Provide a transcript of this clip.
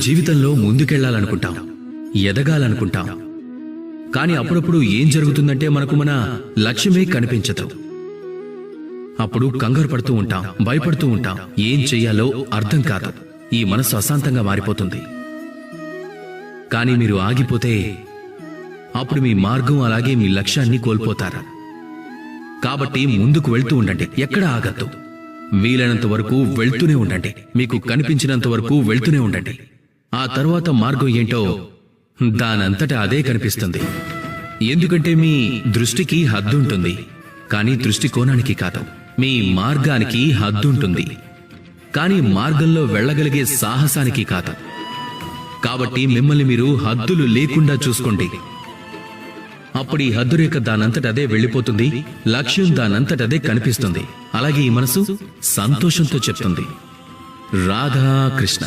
జీవితంలో ముందుకెళ్లాలనుకుంటాం, ఎదగాలనుకుంటాం. కానీ అప్పుడప్పుడు ఏం జరుగుతుందంటే మనకు మన లక్ష్యమే కనిపించదు. అప్పుడు కంగారు పడుతూ ఉంటాం, భయపడుతూ ఉంటాం. ఏం చెయ్యాలో అర్థం కాదు. ఈ మనసు అశాంతంగా మారిపోతుంది. కానీ మీరు ఆగిపోతే అప్పుడు మీ మార్గం అలాగే మీ లక్ష్యాన్ని కోల్పోతారు. కాబట్టి ముందుకు వెళ్తూ ఉండండి, ఎక్కడ ఆగద్దు. వీలైనంత వరకు వెళ్తూనే ఉండండి, మీకు కనిపించినంత వరకు వెళ్తూనే ఉండండి. ఆ తర్వాత మార్గం ఏంటో దానంతటా అదే కనిపిస్తుంది. ఎందుకంటే మీ దృష్టికి హద్దుంటుంది, కానీ దృష్టికోణానికి కాదు. మీ మార్గానికి హద్దుంటుంది, కానీ మార్గంలో వెళ్ళగలిగే సాహసానికి కాదు. కాబట్టి మిమ్మల్ని మీరు హద్దులు లేకుండా చూసుకోండి. అప్పుడు ఈ హద్దురేఖ దానంతటదే వెళ్ళిపోతుంది, లక్ష్యం దానంతటదే కనిపిస్తుంది. అలాగే ఈ మనసు సంతోషంతో చెప్తుంది, రాధా కృష్ణ.